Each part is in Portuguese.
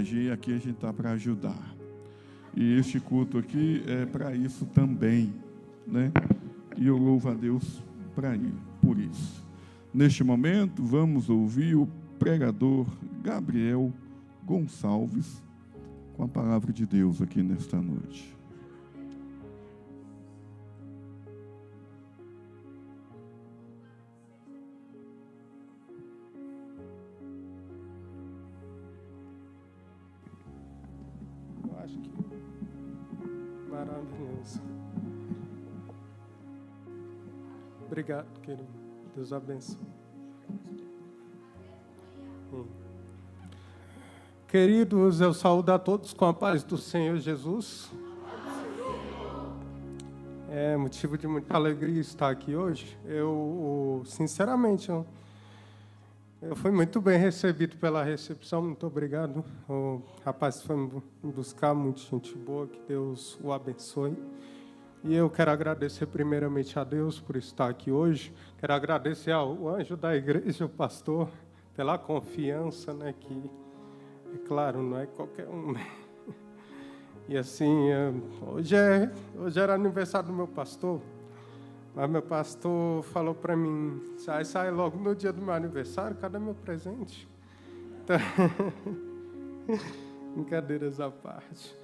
que aqui a gente está para ajudar. E este culto aqui é para isso também, né? E eu louvo a Deus por isso. Neste momento, vamos ouvir o pregador Gabriel Gonçalves com a palavra de Deus aqui nesta noite. Eu acho que maravilhoso. Obrigado, querido. Deus abençoe. Queridos, eu saúdo a todos com a paz do Senhor Jesus. É motivo de muita alegria estar aqui hoje. Sinceramente, eu fui muito bem recebido pela recepção. Muito obrigado. O rapaz foi me buscar, muito gente boa. Que Deus o abençoe. E eu quero agradecer primeiramente a Deus por estar aqui hoje. Quero agradecer ao anjo da igreja, o pastor, pela confiança, né, que, é claro, não é qualquer um. E assim, hoje era aniversário do meu pastor, mas meu pastor falou para mim, sai logo no dia do meu aniversário, cadê meu presente? Então, brincadeiras à parte.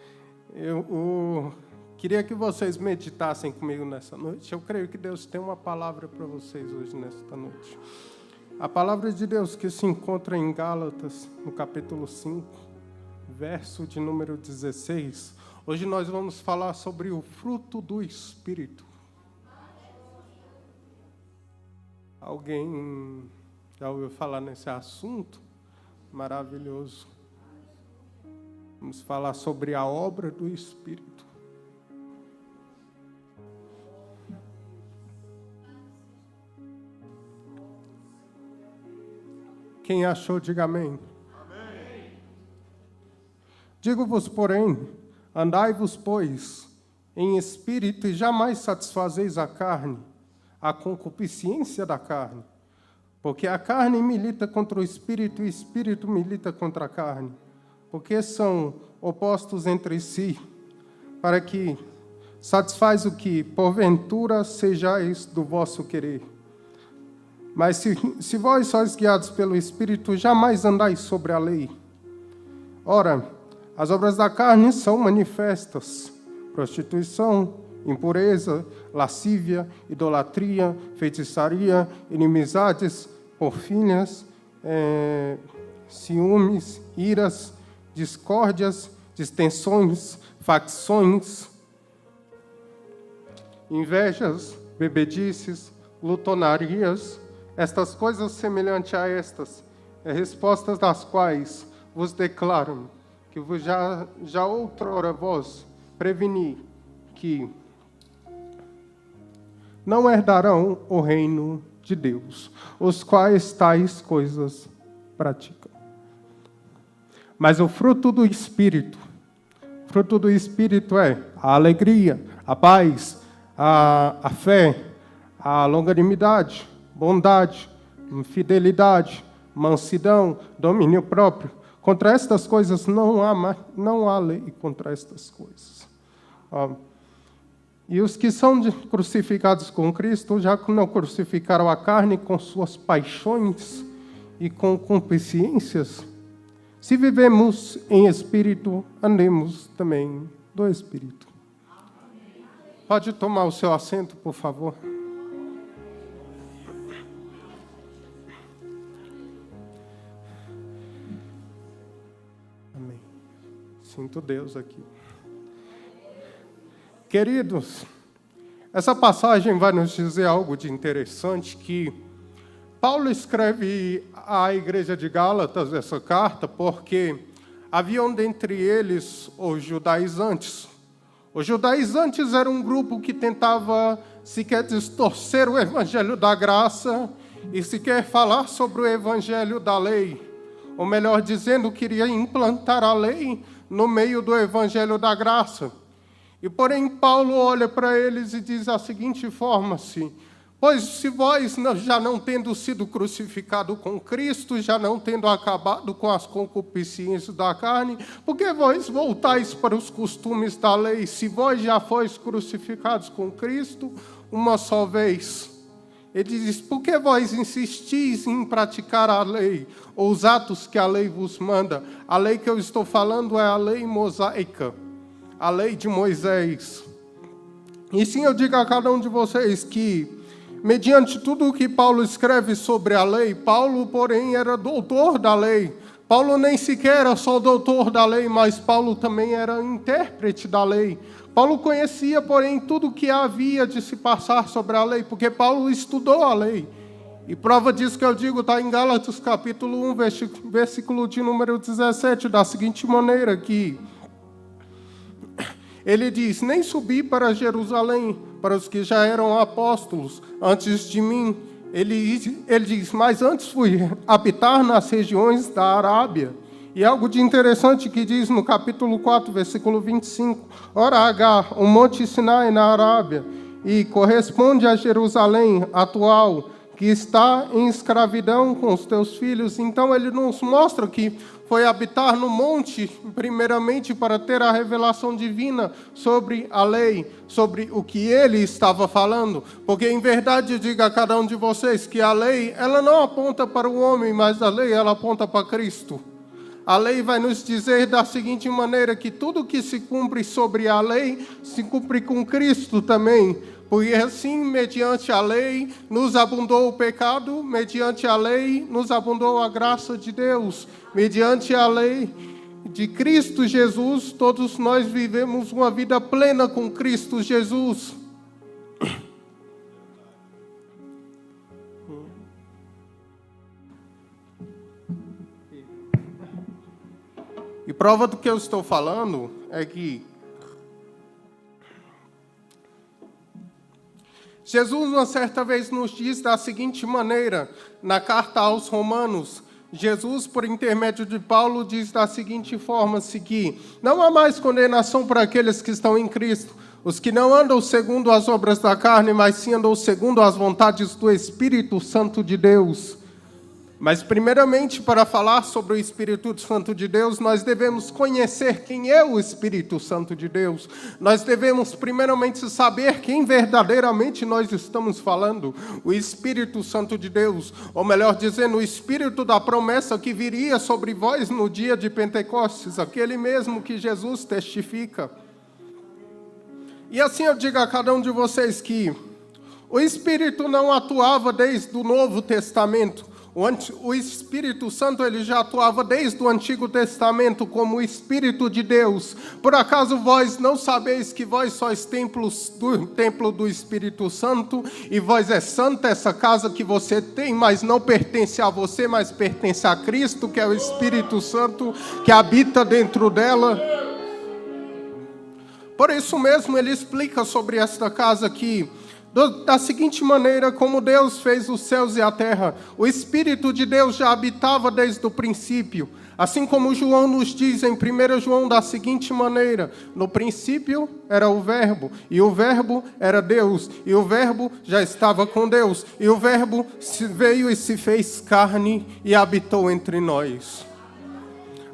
Eu queria que vocês meditassem comigo nessa noite. Eu creio que Deus tem uma palavra para vocês hoje, nesta noite. A palavra de Deus que se encontra em Gálatas, no capítulo 5, verso de número 16. Hoje nós vamos falar sobre o fruto do Espírito. Alguém já ouviu falar nesse assunto? Maravilhoso. Vamos falar sobre a obra do Espírito. Quem achou, diga amém. Amém. Digo-vos, porém, andai-vos, pois, em espírito e jamais satisfazeis a carne, a concupiscência da carne. Porque a carne milita contra o espírito e o espírito milita contra a carne. Porque são opostos entre si, para que satisfaz o que, porventura, sejais do vosso querer. Mas se vós sois guiados pelo Espírito, jamais andais sobre a lei. Ora, as obras da carne são manifestas: prostituição, impureza, lascívia, idolatria, feitiçaria, inimizades, porfias, ciúmes, iras, discórdias, distensões, facções, invejas, bebedices, glutonarias. Estas coisas semelhantes a estas, respostas das quais vos declaro, que vos já outrora vos preveni, que não herdarão o reino de Deus, os quais tais coisas praticam. Mas o fruto do Espírito é a alegria, a paz, a fé, a longanimidade, bondade, fidelidade, mansidão, domínio próprio. Contra estas coisas não há lei contra estas coisas. E os que são crucificados com Cristo já não crucificaram a carne com suas paixões e com concupiscências. Se vivemos em espírito, andemos também do espírito. Pode tomar o seu assento, por favor. Sinto Deus aqui. Queridos, essa passagem vai nos dizer algo de interessante, que Paulo escreve à igreja de Gálatas essa carta porque haviam dentre eles os judaizantes. Os judaizantes eram um grupo que tentava sequer distorcer o evangelho da graça e sequer falar sobre o evangelho da lei. Ou melhor dizendo, queria implantar a lei no meio do evangelho da graça. E, porém, Paulo olha para eles e diz da seguinte forma assim: Pois se vós, já não tendo sido crucificado com Cristo, já não tendo acabado com as concupiscências da carne, por que vós voltais para os costumes da lei? Se vós já fois crucificados com Cristo uma só vez. Ele diz, por que vós insistis em praticar a lei, ou os atos que a lei vos manda? A lei que eu estou falando é a lei mosaica, a lei de Moisés. E sim, eu digo a cada um de vocês que, mediante tudo o que Paulo escreve sobre a lei, Paulo, porém, era doutor da lei. Paulo nem sequer era só doutor da lei, mas Paulo também era intérprete da lei. Paulo conhecia, porém, tudo o que havia de se passar sobre a lei, porque Paulo estudou a lei. E prova disso que eu digo está em Gálatas capítulo 1, versículo de número 17, da seguinte maneira, que ele diz, nem subi para Jerusalém, para os que já eram apóstolos antes de mim. Ele diz, mas antes fui habitar nas regiões da Arábia. E algo de interessante que diz no capítulo 4, versículo 25. Ora, Agar, o monte Sinai na Arábia, e corresponde a Jerusalém atual, que está em escravidão com os teus filhos. Então ele nos mostra que foi habitar no monte, primeiramente, para ter a revelação divina sobre a lei, sobre o que ele estava falando. Porque, em verdade, eu digo a cada um de vocês que a lei, ela não aponta para o homem, mas a lei, ela aponta para Cristo. A lei vai nos dizer da seguinte maneira, que tudo que se cumpre sobre a lei, se cumpre com Cristo também. Porque assim, mediante a lei, nos abundou o pecado, mediante a lei, nos abundou a graça de Deus. Mediante a lei de Cristo Jesus, todos nós vivemos uma vida plena com Cristo Jesus. E prova do que eu estou falando é que Jesus, uma certa vez, nos diz da seguinte maneira, na carta aos Romanos, Jesus, por intermédio de Paulo, diz da seguinte forma, que não há mais condenação para aqueles que estão em Cristo, os que não andam segundo as obras da carne, mas sim andam segundo as vontades do Espírito Santo de Deus. Mas, primeiramente, para falar sobre o Espírito Santo de Deus, nós devemos conhecer quem é o Espírito Santo de Deus. Nós devemos, primeiramente, saber quem verdadeiramente nós estamos falando. O Espírito Santo de Deus, ou melhor dizendo, o Espírito da promessa que viria sobre vós no dia de Pentecostes, aquele mesmo que Jesus testifica. E assim eu digo a cada um de vocês que o Espírito não atuava desde o Novo Testamento. O Espírito Santo ele já atuava desde o Antigo Testamento como o Espírito de Deus. Por acaso vós não sabeis que vós sois templo do Espírito Santo e vós é santa essa casa que você tem, mas não pertence a você, mas pertence a Cristo, que é o Espírito Santo que habita dentro dela. Por isso mesmo ele explica sobre esta casa aqui, da seguinte maneira, como Deus fez os céus e a terra. O Espírito de Deus já habitava desde o princípio. Assim como João nos diz em 1 João da seguinte maneira, no princípio era o Verbo, e o Verbo era Deus, e o Verbo já estava com Deus, e o Verbo veio e se fez carne e habitou entre nós.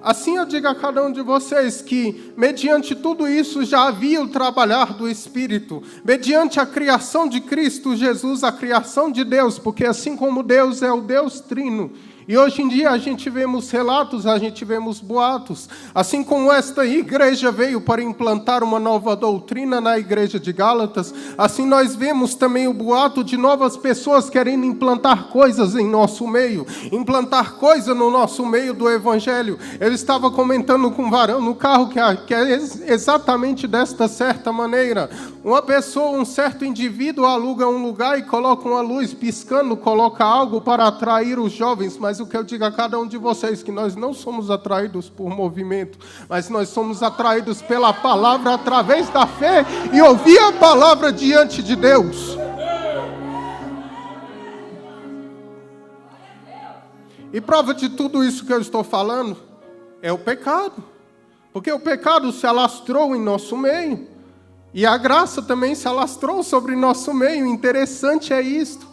Assim eu digo a cada um de vocês que, mediante tudo isso, já havia o trabalhar do Espírito. Mediante a criação de Cristo Jesus, a criação de Deus, porque assim como Deus é o Deus trino, e hoje em dia a gente vemos relatos, a gente vemos boatos. Assim como esta igreja veio para implantar uma nova doutrina na igreja de Gálatas, assim nós vemos também o boato de novas pessoas querendo implantar coisas em nosso meio, implantar coisa no nosso meio do Evangelho. Eu estava comentando com um varão no carro que é exatamente desta certa maneira. Uma pessoa, um certo indivíduo aluga um lugar e coloca uma luz piscando, coloca algo para atrair os jovens, mas o que eu digo a cada um de vocês, que nós não somos atraídos por movimento, mas nós somos atraídos pela palavra através da fé e ouvir a palavra diante de Deus. E prova de tudo isso que eu estou falando é o pecado, porque o pecado se alastrou em nosso meio. E a graça também se alastrou sobre nosso meio. Interessante é isto,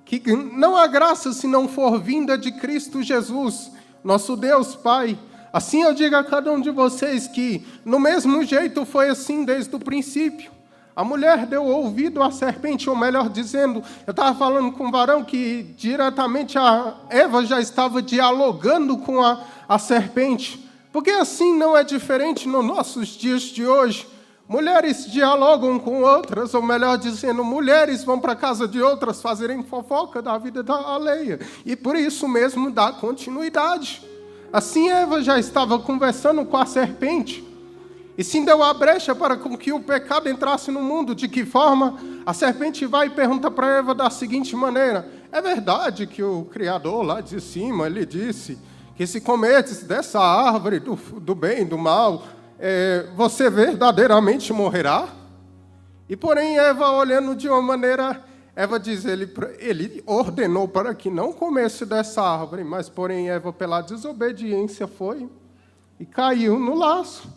que não há graça se não for vinda de Cristo Jesus, nosso Deus Pai. Assim eu digo a cada um de vocês que, no mesmo jeito, foi assim desde o princípio. A mulher deu ouvido à serpente, ou melhor dizendo, eu estava falando com um varão que diretamente a Eva já estava dialogando com a serpente. Porque assim não é diferente nos nossos dias de hoje. Mulheres dialogam com outras, ou melhor dizendo, mulheres vão para a casa de outras fazerem fofoca da vida da alheia. E por isso mesmo dá continuidade. Assim Eva já estava conversando com a serpente. E sim deu a brecha para que o pecado entrasse no mundo. De que forma? A serpente vai e pergunta para Eva da seguinte maneira: é verdade que o Criador lá de cima, ele disse que se cometes dessa árvore do bem e do mal, você verdadeiramente morrerá? E porém Eva, olhando de uma maneira, Eva diz, ele ordenou para que não comesse dessa árvore, mas porém Eva, pela desobediência, foi e caiu no laço.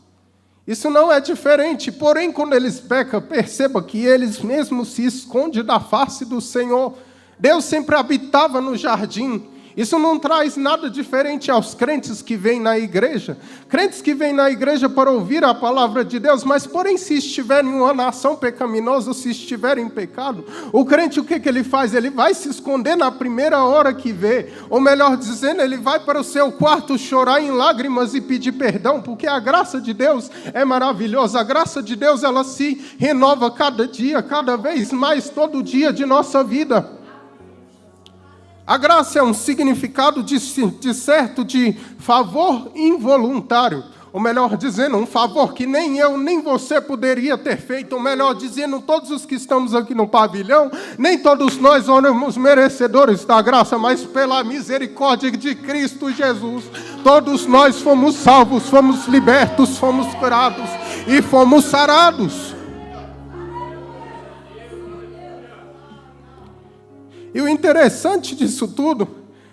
Isso não é diferente, porém, quando eles pecam, perceba que eles mesmos se escondem da face do Senhor. Deus sempre habitava no jardim. Isso não traz nada diferente aos crentes que vêm na igreja. Crentes que vêm na igreja para ouvir a palavra de Deus, mas, porém, se estiverem em uma nação pecaminosa, se estiverem em pecado, o crente, o que ele faz? Ele vai se esconder na primeira hora que vê. Ou melhor dizendo, ele vai para o seu quarto chorar em lágrimas e pedir perdão, porque a graça de Deus é maravilhosa. A graça de Deus, ela se renova cada dia, cada vez mais, todo dia de nossa vida. A graça é um significado de certo de favor involuntário, ou melhor dizendo, um favor que nem eu nem você poderia ter feito, ou melhor dizendo, todos os que estamos aqui no pavilhão, nem todos nós somos merecedores da graça, mas pela misericórdia de Cristo Jesus, todos nós fomos salvos, fomos libertos, fomos curados e fomos sarados. E o interessante disso tudo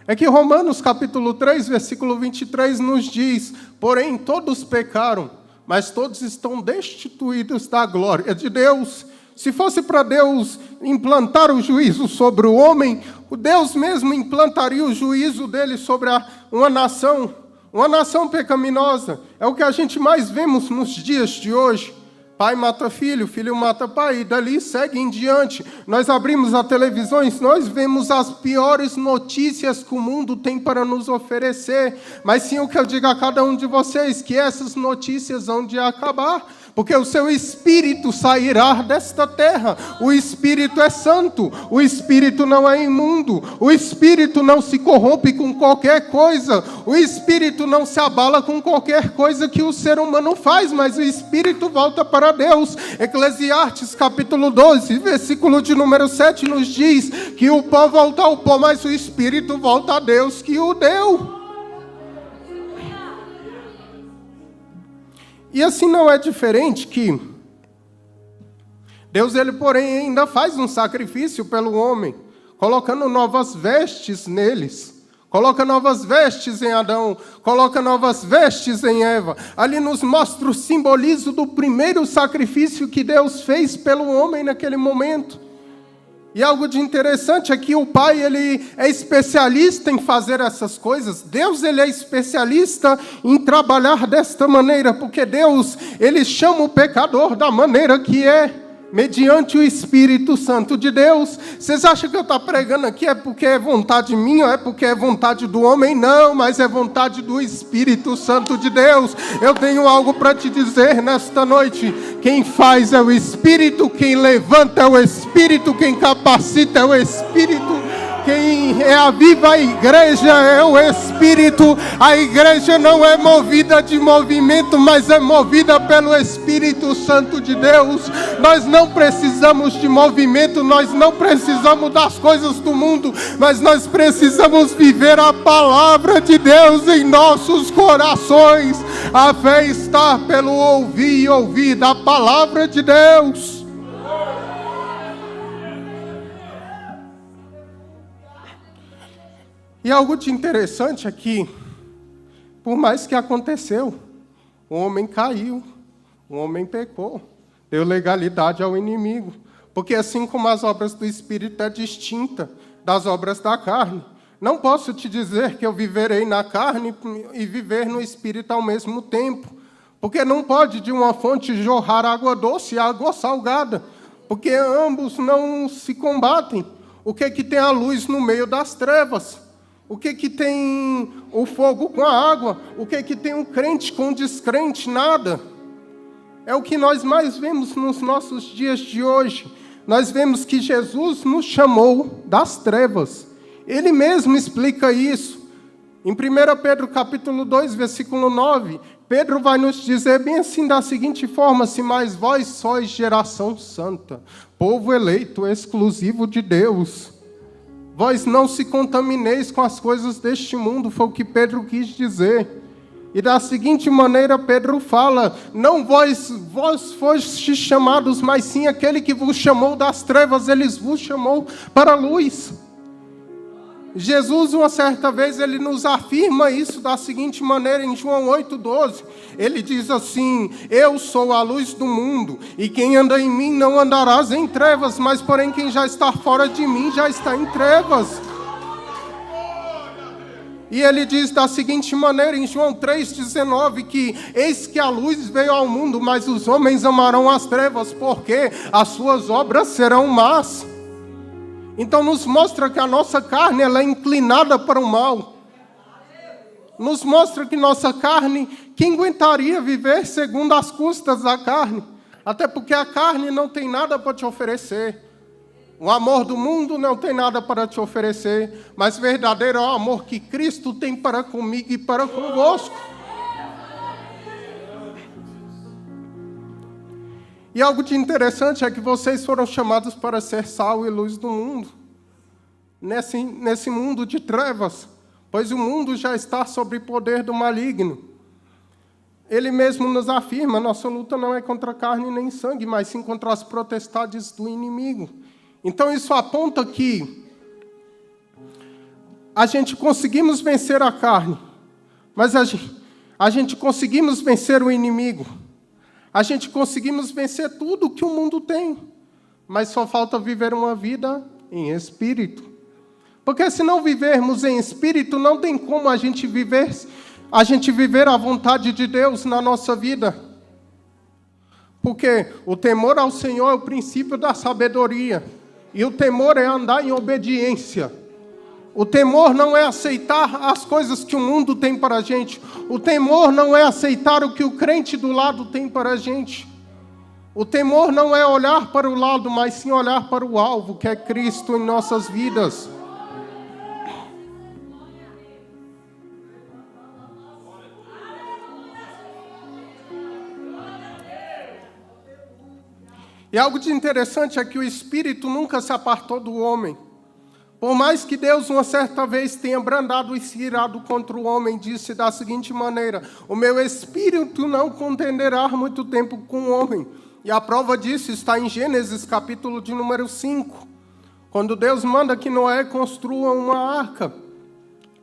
é que Romanos capítulo 3, versículo 23 nos diz: porém todos pecaram, mas todos estão destituídos da glória de Deus. Se fosse para Deus implantar o juízo sobre o homem, o Deus mesmo implantaria o juízo dele sobre uma nação pecaminosa. É o que a gente mais vemos nos dias de hoje. Pai mata filho, filho mata pai, e dali segue em diante. Nós abrimos a televisão e nós vemos as piores notícias que o mundo tem para nos oferecer. Mas sim, o que eu digo a cada um de vocês, que essas notícias vão de acabar, porque o seu espírito sairá desta terra. O espírito é santo, o espírito não é imundo, o espírito não se corrompe com qualquer coisa, o espírito não se abala com qualquer coisa que o ser humano faz, mas o espírito volta para Deus. Eclesiastes capítulo 12, versículo de número 7 nos diz que o pó volta ao pó, mas o espírito volta a Deus que o deu. E assim não é diferente que Deus, ele porém ainda faz um sacrifício pelo homem, colocando novas vestes neles. Coloca novas vestes em Adão, coloca novas vestes em Eva. Ali nos mostra o simbolismo do primeiro sacrifício que Deus fez pelo homem naquele momento. E algo de interessante é que o Pai, ele é especialista em fazer essas coisas. Deus, ele é especialista em trabalhar desta maneira, porque Deus, ele chama o pecador da maneira que é, mediante o Espírito Santo de Deus. Vocês acham que eu estou pregando aqui é porque é vontade minha ou é porque é vontade do homem? Não, mas é vontade do Espírito Santo de Deus. Eu tenho algo para te dizer nesta noite. Quem faz é o Espírito, quem levanta é o Espírito, quem capacita é o Espírito. Quem reaviva a igreja é o Espírito. A igreja não é movida de movimento, mas é movida pelo Espírito Santo de Deus. Nós não precisamos de movimento, nós não precisamos das coisas do mundo, mas nós precisamos viver a palavra de Deus em nossos corações. A fé está pelo ouvir e ouvir da palavra de Deus. E algo de interessante é que, por mais que aconteceu, o homem caiu, o homem pecou. deu legalidade ao inimigo. Porque assim como as obras do Espírito é distinta das obras da carne, não posso te dizer que eu viverei na carne e viver no Espírito ao mesmo tempo. Porque não pode de uma fonte jorrar água doce e água salgada, porque ambos não se combatem. O que tem a luz no meio das trevas? O que tem o fogo com a água? O que tem o crente com o descrente? Nada. É o que nós mais vemos nos nossos dias de hoje. Nós vemos que Jesus nos chamou das trevas. Ele mesmo explica isso. Em 1 Pedro capítulo 2, versículo 9, Pedro vai nos dizer bem assim, da seguinte forma: se mais vós sois geração santa, povo eleito, exclusivo de Deus, vós não se contamineis com as coisas deste mundo, foi o que Pedro quis dizer. E da seguinte maneira Pedro fala: não vós fostes chamados, mas sim aquele que vos chamou das trevas, ele vos chamou para a luz. Jesus, uma certa vez, ele nos afirma isso da seguinte maneira, em João 8,12. Ele diz assim: eu sou a luz do mundo, e quem anda em mim não andarás em trevas, mas porém quem já está fora de mim já está em trevas. E ele diz da seguinte maneira, em João 3,19, que eis que a luz veio ao mundo, mas os homens amarão as trevas, porque as suas obras serão más. Então nos mostra que a nossa carne ela é inclinada para o mal. Nos mostra que nossa carne, quem aguentaria viver segundo as custas da carne? Até porque a carne não tem nada para te oferecer. O amor do mundo não tem nada para te oferecer, mas verdadeiro é o amor que Cristo tem para comigo e para convosco. E algo de interessante é que vocês foram chamados para ser sal e luz do mundo, nesse mundo de trevas, pois o mundo já está sob o poder do maligno. Ele mesmo nos afirma: nossa luta não é contra carne nem sangue, mas sim contra as potestades do inimigo. Então isso aponta que a gente conseguimos vencer a carne, mas a gente conseguimos vencer o inimigo. A gente conseguimos vencer tudo que o mundo tem, mas só falta viver uma vida em espírito. Porque se não vivermos em espírito, não tem como a gente viver a vontade de Deus na nossa vida. Porque o temor ao Senhor é o princípio da sabedoria, e o temor é andar em obediência. O temor não é aceitar as coisas que o mundo tem para a gente. O temor não é aceitar o que o crente do lado tem para a gente. O temor não é olhar para o lado, mas sim olhar para o alvo, que é Cristo em nossas vidas. E algo de interessante é que o Espírito nunca se apartou do homem. Por mais que Deus, uma certa vez, tenha brandado e se irado contra o homem, disse da seguinte maneira: o meu espírito não contenderá muito tempo com o homem. E a prova disso está em Gênesis, capítulo de número 5, quando Deus manda que Noé construa uma arca.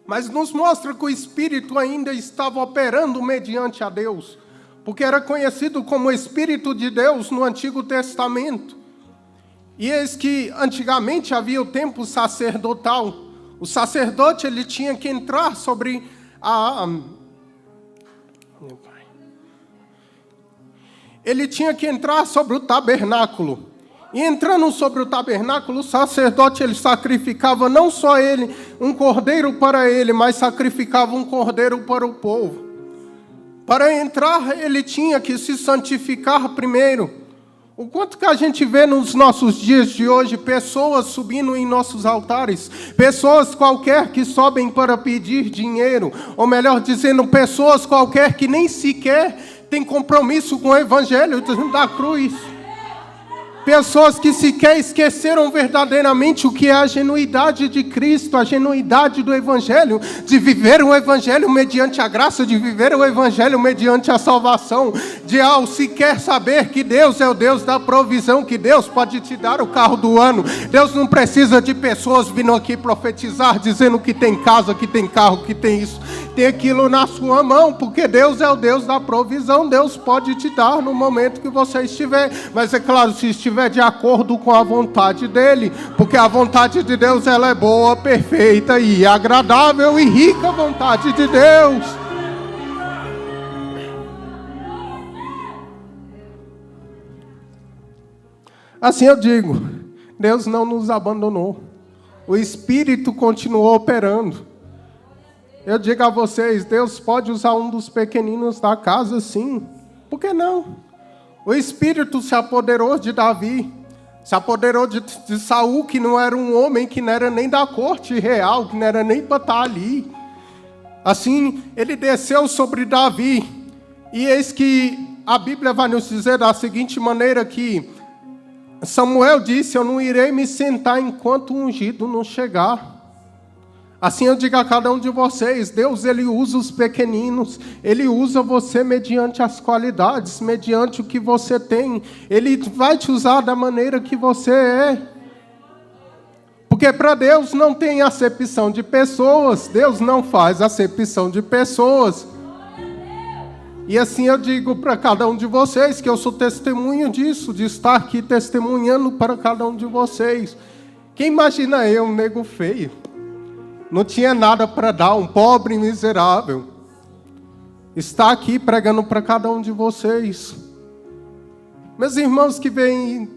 Mas nos mostra que o Espírito ainda estava operando mediante a Deus, porque era conhecido como o Espírito de Deus no Antigo Testamento. E eis que antigamente havia o tempo sacerdotal. O sacerdote ele tinha que entrar sobre o tabernáculo. E entrando sobre o tabernáculo, o sacerdote ele sacrificava não só um cordeiro para ele, mas sacrificava um cordeiro para o povo. Para entrar, ele tinha que se santificar primeiro. O quanto que a gente vê nos nossos dias de hoje, pessoas subindo em nossos altares, pessoas qualquer que sobem para pedir dinheiro, ou melhor dizendo, pessoas qualquer que nem sequer têm compromisso com o evangelho da cruz. Pessoas que sequer esqueceram verdadeiramente o que é a genuidade de Cristo, a genuidade do Evangelho, de viver o Evangelho mediante a graça, de viver o Evangelho mediante a salvação, de ao sequer saber que Deus é o Deus da provisão, que Deus pode te dar o carro do ano. Deus não precisa de pessoas vindo aqui profetizar, dizendo que tem casa, que tem carro, que tem isso. tem aquilo na sua mão, porque Deus é o Deus da provisão. Deus pode te dar no momento que você estiver, mas é claro, se estiver de acordo com a vontade dele, porque a vontade de Deus, ela é boa, perfeita e agradável e rica, a vontade de Deus. Assim eu digo, Deus não nos abandonou. O Espírito continuou operando. Eu digo a vocês, Deus pode usar um dos pequeninos da casa, sim. Por que não? O Espírito se apoderou de Davi, se apoderou de Saul, que não era um homem, que não era nem da corte real, que não era nem para estar ali. Assim, ele desceu sobre Davi. E eis que a Bíblia vai nos dizer da seguinte maneira que Samuel disse, eu não irei me sentar enquanto o ungido não chegar. Assim eu digo a cada um de vocês, Deus, ele usa os pequeninos, ele usa você mediante as qualidades, mediante o que você tem. Ele vai te usar da maneira que você é. Porque para Deus não tem acepção de pessoas, Deus não faz acepção de pessoas. E assim eu digo para cada um de vocês, que eu sou testemunho disso, de estar aqui testemunhando para cada um de vocês. Quem imagina eu, um nego feio, não tinha nada para dar, um pobre miserável, está aqui pregando para cada um de vocês. Meus irmãos que veem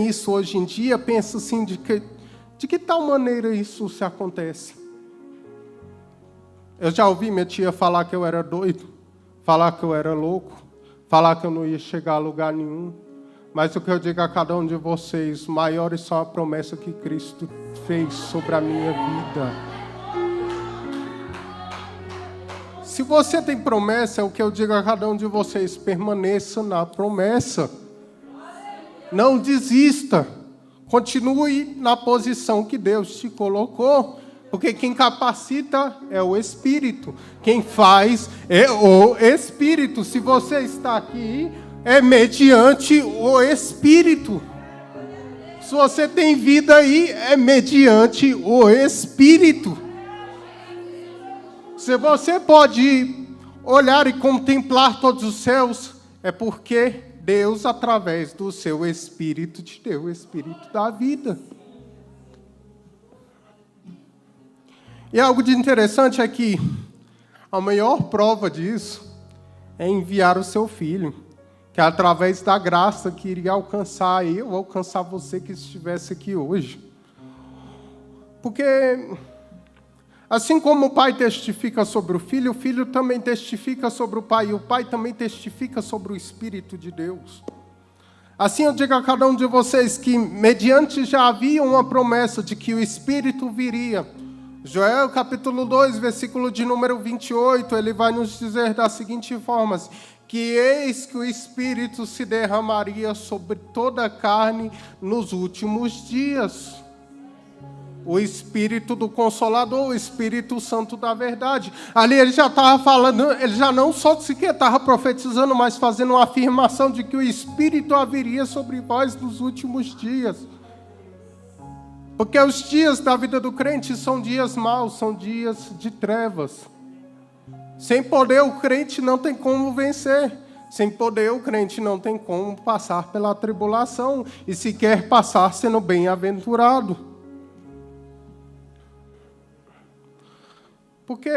isso hoje em dia, pensam assim, de que tal maneira isso se acontece? Eu já ouvi minha tia falar que eu era doido, falar que eu era louco, falar que eu não ia chegar a lugar nenhum. Mas o que eu digo a cada um de vocês, maiores são a promessa que Cristo fez sobre a minha vida. Se você tem promessa, é o que eu digo a cada um de vocês, permaneça na promessa. Não desista. Continue na posição que Deus te colocou. Porque quem capacita é o Espírito. Quem faz é o Espírito. Se você está aqui, é mediante o Espírito. Se você tem vida aí, é mediante o Espírito. Se você pode olhar e contemplar todos os céus, é porque Deus, através do seu Espírito, te deu o Espírito da vida. E algo de interessante é que a maior prova disso é enviar o seu Filho, que é através da graça que iria alcançar eu, alcançar você que estivesse aqui hoje. Porque, assim como o Pai testifica sobre o Filho também testifica sobre o Pai, e o Pai também testifica sobre o Espírito de Deus. Assim eu digo a cada um de vocês que, mediante já havia uma promessa de que o Espírito viria. Joel, capítulo 2, versículo de número 28, ele vai nos dizer da seguinte forma, que eis que o Espírito se derramaria sobre toda a carne nos últimos dias. O Espírito do Consolador, o Espírito Santo da verdade. Ali ele já estava falando, ele já não só sequer estava profetizando, mas fazendo uma afirmação de que o Espírito haveria sobre vós nos últimos dias. Porque os dias da vida do crente são dias maus, são dias de trevas. Sem poder, o crente não tem como vencer. Sem poder, o crente não tem como passar pela tribulação e sequer passar sendo bem-aventurado. Porque,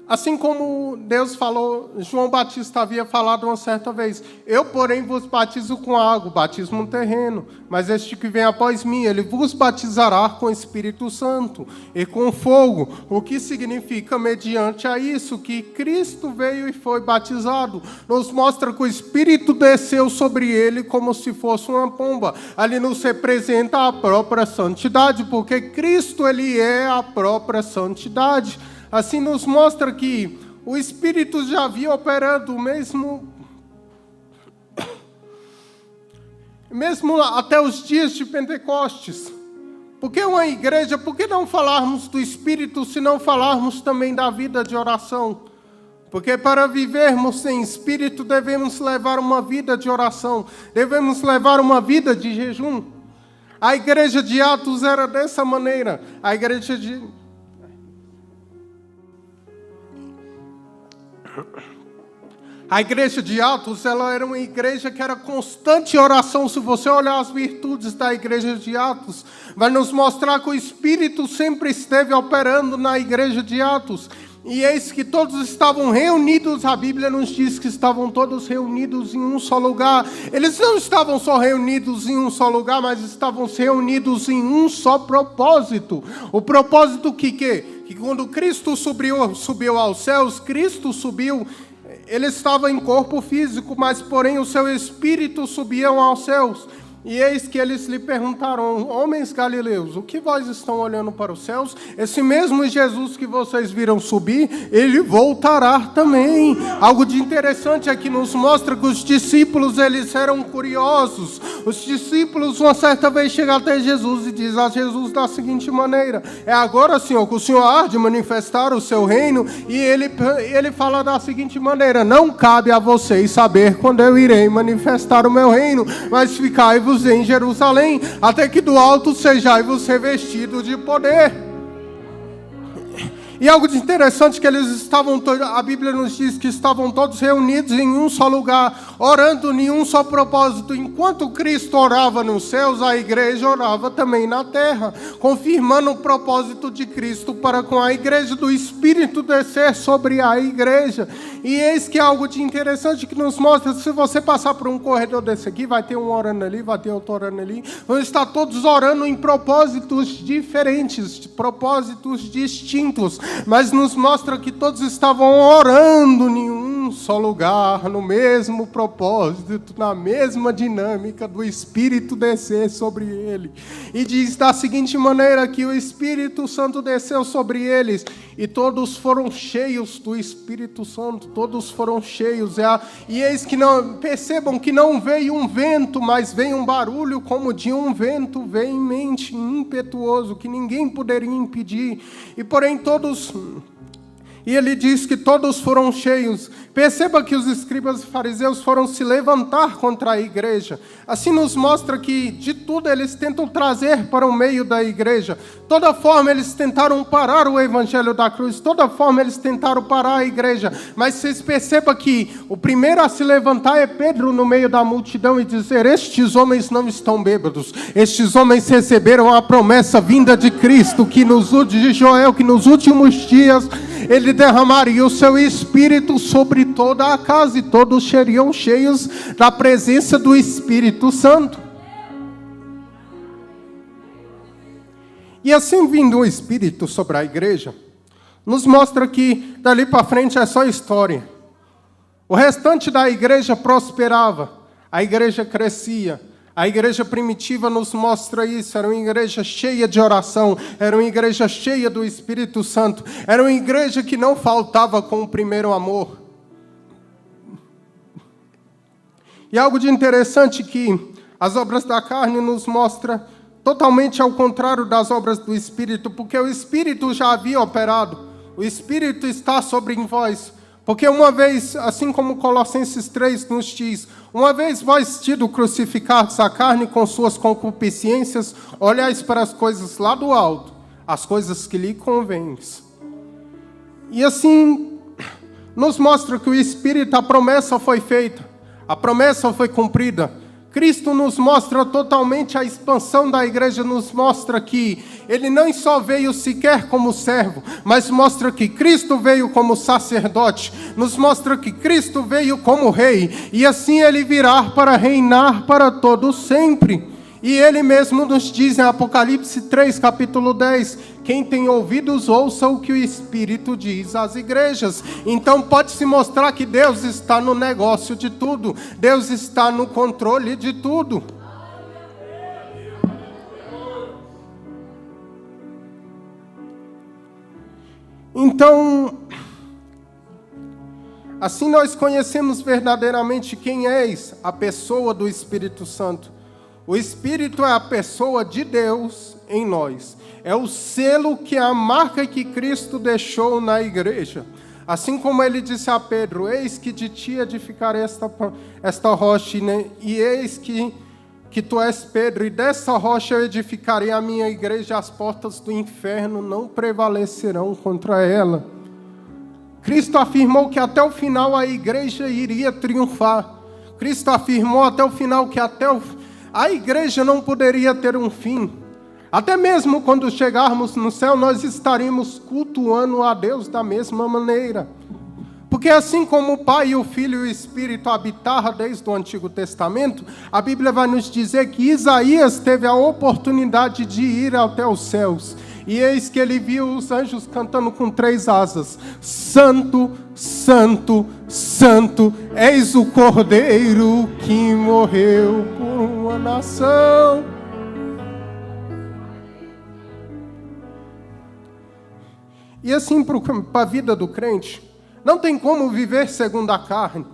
assim como Deus falou, João Batista havia falado uma certa vez, eu, porém, vos batizo com água, batismo terreno, mas este que vem após mim, ele vos batizará com o Espírito Santo e com fogo. O que significa, mediante a isso, que Cristo veio e foi batizado, nos mostra que o Espírito desceu sobre ele como se fosse uma pomba. Ali nos representa a própria santidade, porque Cristo, ele é a própria santidade. Assim nos mostra que o Espírito já havia operando mesmo até os dias de Pentecostes. Porque uma igreja, por que não falarmos do Espírito se não falarmos também da vida de oração? Porque para vivermos sem Espírito devemos levar uma vida de oração, devemos levar uma vida de jejum. A igreja de Atos era dessa maneira, a igreja de... A igreja de Atos, ela era uma igreja que era constante oração. Se você olhar as virtudes da igreja de Atos, vai nos mostrar que o Espírito sempre esteve operando na igreja de Atos. E eis que todos estavam reunidos, a Bíblia nos diz que estavam todos reunidos em um só lugar. Eles não estavam só reunidos em um só lugar, mas estavam reunidos em um só propósito. O propósito que quando Cristo subiu aos céus, Cristo subiu. Ele estava em corpo físico, mas porém o seu espírito subia aos céus. E eis que eles lhe perguntaram: homens galileus, o que vós estão olhando para os céus? Esse mesmo Jesus que vocês viram subir, ele voltará também. Algo de interessante é que nos mostra que os discípulos, eles eram curiosos. Os discípulos, uma certa vez, chegam até Jesus e diz a Jesus da seguinte maneira: é agora, Senhor, que o Senhor há de manifestar o seu reino. E ele fala da seguinte maneira: não cabe a vocês saber quando eu irei manifestar o meu reino, mas ficai-vos em Jerusalém, até que do alto sejai-vos revestidos de poder. E algo de interessante que eles estavam, a Bíblia nos diz que estavam todos reunidos em um só lugar, orando em um só propósito. Enquanto Cristo orava nos céus, a igreja orava também na terra, confirmando o propósito de Cristo para com a igreja, do Espírito descer sobre a igreja. E eis que é algo de interessante que nos mostra, se você passar por um corredor desse aqui, vai ter um orando ali, vai ter outro orando ali, vão estar todos orando em propósitos diferentes, propósitos distintos, mas nos mostra que todos estavam orando em um só lugar, no mesmo propósito, na mesma dinâmica do Espírito descer sobre ele. E diz da seguinte maneira que o Espírito Santo desceu sobre eles e todos foram cheios do Espírito Santo, todos foram cheios. E eis que não, percebam que não veio um vento, mas veio um barulho como de um vento veemente, impetuoso, que ninguém poderia impedir. E porém todos... E ele diz que todos foram cheios. Perceba que os escribas e fariseus foram se levantar contra a igreja. Assim nos mostra que de tudo eles tentam trazer para o meio da igreja. Toda forma eles tentaram parar o evangelho da cruz. Toda forma eles tentaram parar a igreja. Mas vocês percebam que o primeiro a se levantar é Pedro no meio da multidão e dizer: estes homens não estão bêbados. Estes homens receberam a promessa vinda de Cristo, de Joel, que nos últimos dias ele derramaria o seu Espírito sobre toda a casa e todos seriam cheios da presença do Espírito Santo. E assim vindo o Espírito sobre a igreja, nos mostra que dali para frente é só história. O restante da igreja prosperava, a igreja crescia. A igreja primitiva nos mostra isso, era uma igreja cheia de oração, era uma igreja cheia do Espírito Santo, era uma igreja que não faltava com o primeiro amor. E algo de interessante que as obras da carne nos mostra totalmente ao contrário das obras do Espírito, porque o Espírito já havia operado, o Espírito está sobre vós. Porque uma vez, assim como Colossenses 3 nos diz, uma vez vós tido crucificados a carne com suas concupiscências, olhais para as coisas lá do alto, as coisas que lhe convêm. E assim, nos mostra que o Espírito, a promessa foi feita, a promessa foi cumprida. Cristo nos mostra totalmente a expansão da igreja, nos mostra que ele não só veio sequer como servo, mas mostra que Cristo veio como sacerdote, nos mostra que Cristo veio como rei, e assim ele virá para reinar para todo sempre. E ele mesmo nos diz em Apocalipse 3, capítulo 10, quem tem ouvidos, ouça o que o Espírito diz às igrejas. Então pode-se mostrar que Deus está no negócio de tudo, Deus está no controle de tudo. Então, assim nós conhecemos verdadeiramente quem és, a pessoa do Espírito Santo. O Espírito é a pessoa de Deus em nós. É o selo, que é a marca que Cristo deixou na igreja. Assim como ele disse a Pedro: eis que de ti edificarei esta rocha, né? E eis que tu és Pedro, e dessa rocha eu edificarei a minha igreja, as portas do inferno não prevalecerão contra ela. Cristo afirmou que até o final a igreja iria triunfar. Cristo afirmou até o final que a igreja não poderia ter um fim. Até mesmo quando chegarmos no céu, nós estaremos cultuando a Deus da mesma maneira. Porque assim como o Pai, o Filho e o Espírito habitaram desde o Antigo Testamento, a Bíblia vai nos dizer que Isaías teve a oportunidade de ir até os céus. E eis que ele viu os anjos cantando com 3 asas: Santo, Santo, Santo, eis o Cordeiro que morreu por uma nação. E assim para a vida do crente, não tem como viver segundo a carne.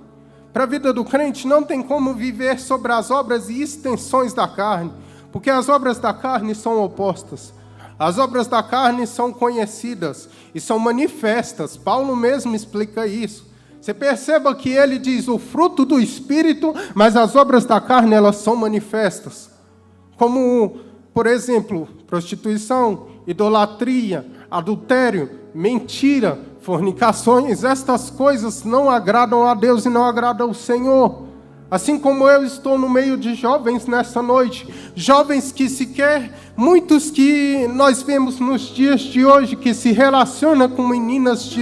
Para a vida do crente não tem como viver sobre as obras e extensões da carne, porque as obras da carne são opostas. As obras da carne são conhecidas e são manifestas. Paulo mesmo explica isso. Você perceba que ele diz o fruto do Espírito, mas as obras da carne elas são manifestas. Como, por exemplo, prostituição, idolatria, adultério, mentira, fornicações. Estas coisas não agradam a Deus e não agradam ao Senhor. Assim como eu estou no meio de jovens nessa noite, jovens que muitos que nós vemos nos dias de hoje, que se relacionam com meninas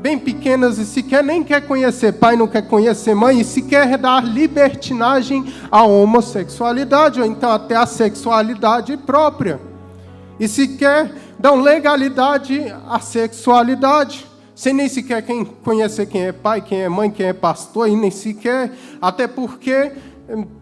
bem pequenas e sequer nem quer conhecer pai, não quer conhecer mãe, e sequer dar libertinagem à homossexualidade, ou então até à sexualidade própria. E sequer dão legalidade à sexualidade, sem nem sequer conhecer quem é pai, quem é mãe, quem é pastor, e nem sequer, até porque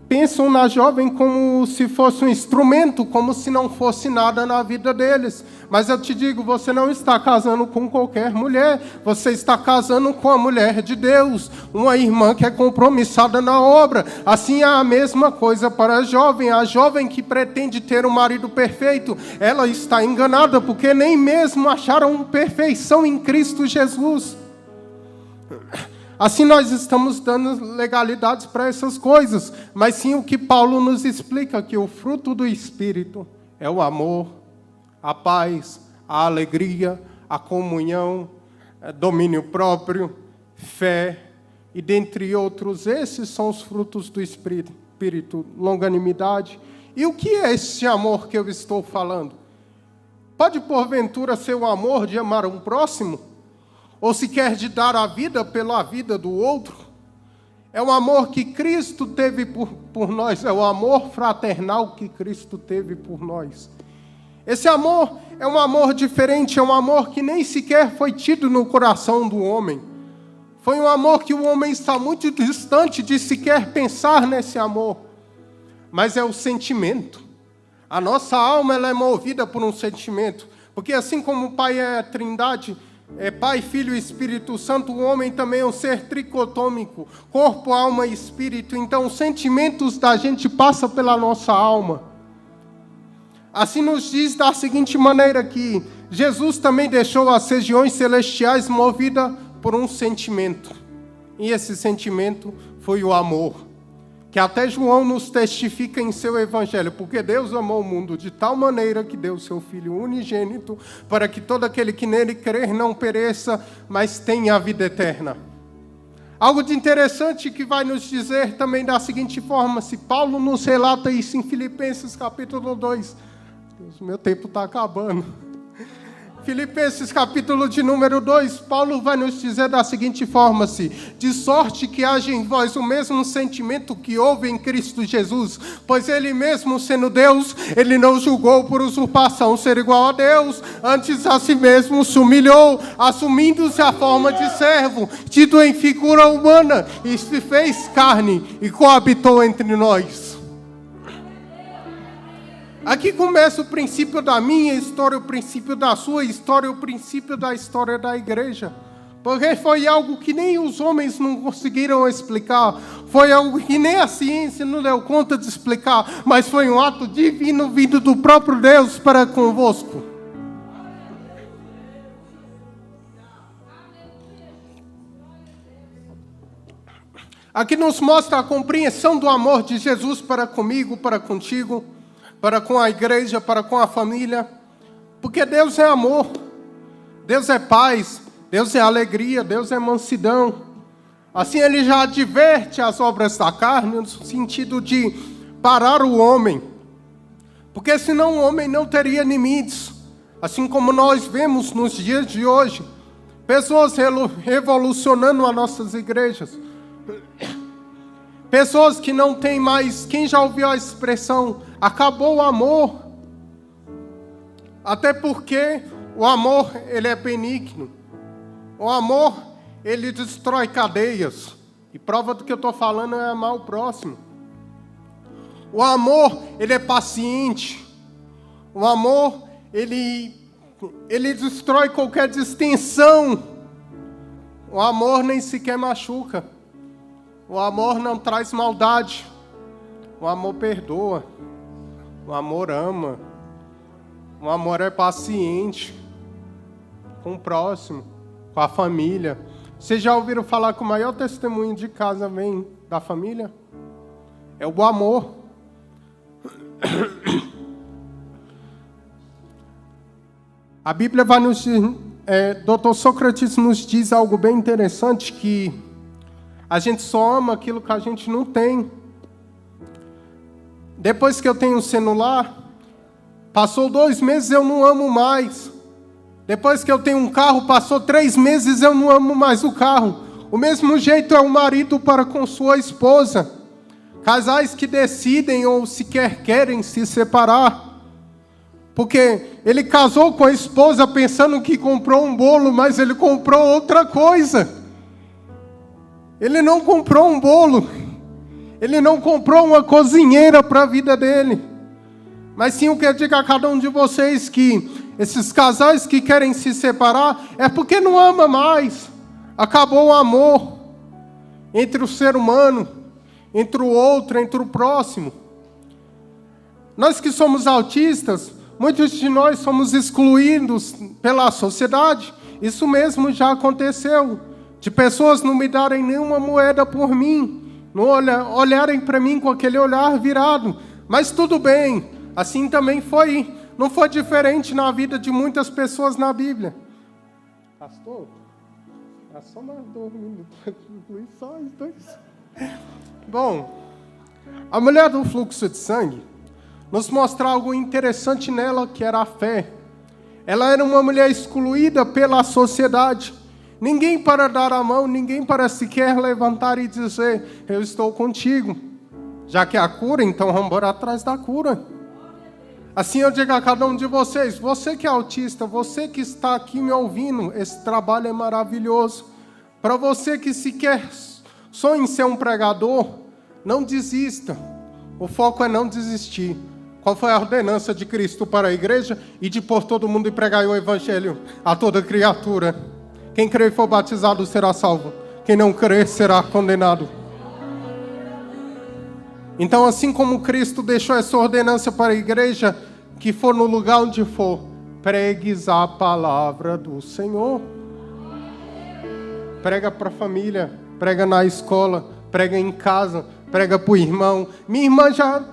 pensam na jovem como se fosse um instrumento, como se não fosse nada na vida deles. Mas eu te digo, você não está casando com qualquer mulher, você está casando com a mulher de Deus, uma irmã que é compromissada na obra. Assim é a mesma coisa para a jovem que pretende ter um marido perfeito, ela está enganada, porque nem mesmo acharam perfeição em Cristo Jesus. Assim nós estamos dando legalidades para essas coisas, mas sim o que Paulo nos explica, que o fruto do Espírito é o amor, a paz, a alegria, a comunhão, domínio próprio, fé, e dentre outros, esses são os frutos do Espírito, longanimidade. E o que é esse amor que eu estou falando? Pode porventura ser o amor de amar um próximo? Ou se quer de dar a vida pela vida do outro? É o amor que Cristo teve por nós, é o amor fraternal que Cristo teve por nós. Esse amor é um amor diferente, é um amor que nem sequer foi tido no coração do homem. Foi um amor que o homem está muito distante de sequer pensar nesse amor. Mas é o sentimento. A nossa alma ela é movida por um sentimento. Porque assim como o Pai é a Trindade, é Pai, Filho e Espírito Santo, o homem também é um ser tricotômico, corpo, alma e espírito. Então, os sentimentos da gente passam pela nossa alma. Assim nos diz da seguinte maneira que Jesus também deixou as regiões celestiais movidas por um sentimento. E esse sentimento foi o amor, que até João nos testifica em seu evangelho, porque Deus amou o mundo de tal maneira que deu seu Filho unigênito, para que todo aquele que nele crer não pereça, mas tenha a vida eterna. Algo de interessante que vai nos dizer também da seguinte forma, se Paulo nos relata isso em Filipenses capítulo 2, Deus, meu tempo está acabando. Filipenses capítulo de número 2, Paulo vai nos dizer da seguinte forma, de sorte que haja em vós o mesmo sentimento que houve em Cristo Jesus, pois ele mesmo sendo Deus, ele não julgou por usurpação ser igual a Deus, antes a si mesmo se humilhou, assumindo-se a forma de servo, tido em figura humana, e se fez carne e coabitou entre nós. Aqui começa o princípio da minha história, o princípio da sua história, o princípio da história da igreja. Porque foi algo que nem os homens não conseguiram explicar, foi algo que nem a ciência não deu conta de explicar, mas foi um ato divino vindo do próprio Deus para convosco. Aqui nos mostra a compreensão do amor de Jesus para comigo, para contigo, para com a igreja, para com a família, porque Deus é amor, Deus é paz, Deus é alegria, Deus é mansidão. Assim ele já adverte as obras da carne no sentido de parar o homem. Porque senão o homem não teria limites. Assim como nós vemos nos dias de hoje, pessoas revolucionando as nossas igrejas. Pessoas que não têm mais, quem já ouviu a expressão, acabou o amor? Até porque o amor, ele é benigno. O amor, ele destrói cadeias. E prova do que eu estou falando é amar o próximo. O amor, ele é paciente. O amor, ele destrói qualquer distensão. O amor nem sequer machuca. O amor não traz maldade. O amor perdoa. O amor ama. O amor é paciente com o próximo, com a família. Vocês já ouviram falar que o maior testemunho de casa vem da família? É o amor. A Bíblia vai nos dizer, Dr. Sócrates nos diz algo bem interessante, que a gente só ama aquilo que a gente não tem. Depois que eu tenho um celular, passou 2 meses, eu não amo mais. Depois que eu tenho um carro, passou 3 meses, eu não amo mais o carro. O mesmo jeito é o marido para com sua esposa. Casais que decidem ou sequer querem se separar. Porque ele casou com a esposa pensando que comprou um bolo, mas ele comprou outra coisa. Ele não comprou um bolo. Ele não comprou uma cozinheira para a vida dele. Mas sim, o que eu digo a cada um de vocês, que esses casais que querem se separar, é porque não ama mais. Acabou o amor entre o ser humano, entre o outro, entre o próximo. Nós que somos autistas, muitos de nós somos excluídos pela sociedade. Isso mesmo já aconteceu. De pessoas não me darem nenhuma moeda por mim, não olharem para mim com aquele olhar virado. Mas tudo bem, assim também foi. Não foi diferente na vida de muitas pessoas na Bíblia. Pastor, é só mais 2 minutos, só os 2. Bom, a mulher do fluxo de sangue nos mostra algo interessante nela, que era a fé. Ela era uma mulher excluída pela sociedade. Ninguém para dar a mão, ninguém para sequer levantar e dizer, eu estou contigo. Já que é a cura, então vamos embora atrás da cura. Assim eu digo a cada um de vocês, você que é autista, você que está aqui me ouvindo, esse trabalho é maravilhoso. Para você que sequer sonha em ser um pregador, não desista. O foco é não desistir. Qual foi a ordenança de Cristo para a igreja? E de por todo mundo e pregar o evangelho a toda criatura. Quem crer e for batizado será salvo. Quem não crer será condenado. Então, assim como Cristo deixou essa ordenança para a igreja, que for no lugar onde for, pregues a palavra do Senhor. Prega para a família, prega na escola, prega em casa, prega para o irmão. Minha irmã já,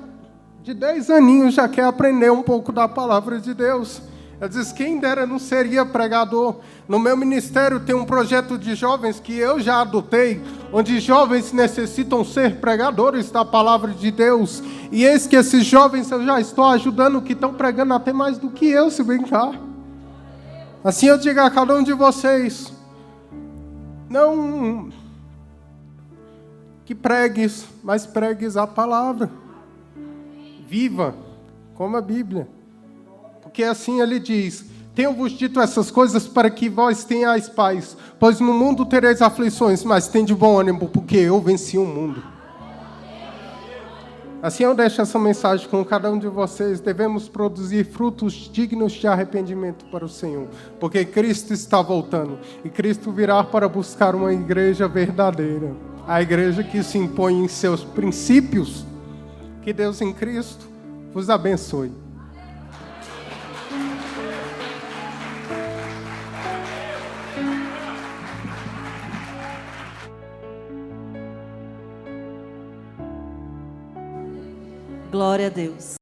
de 10 aninhos, já quer aprender um pouco da palavra de Deus. Ela diz, quem dera não seria pregador. No meu ministério tem um projeto de jovens que eu já adotei, onde jovens necessitam ser pregadores da palavra de Deus. E eis que esses jovens eu já estou ajudando, que estão pregando até mais do que eu, se brincar. Assim eu digo a cada um de vocês, não que pregues, mas pregues a palavra. Viva, como a Bíblia. Porque assim ele diz, tenho-vos dito essas coisas para que vós tenhais paz, pois no mundo tereis aflições, mas tende bom ânimo, porque eu venci o mundo. Assim eu deixo essa mensagem com cada um de vocês. Devemos produzir frutos dignos de arrependimento para o Senhor, porque Cristo está voltando, e Cristo virá para buscar uma igreja verdadeira, a igreja que se impõe em seus princípios. Que Deus em Cristo vos abençoe. Glória a Deus.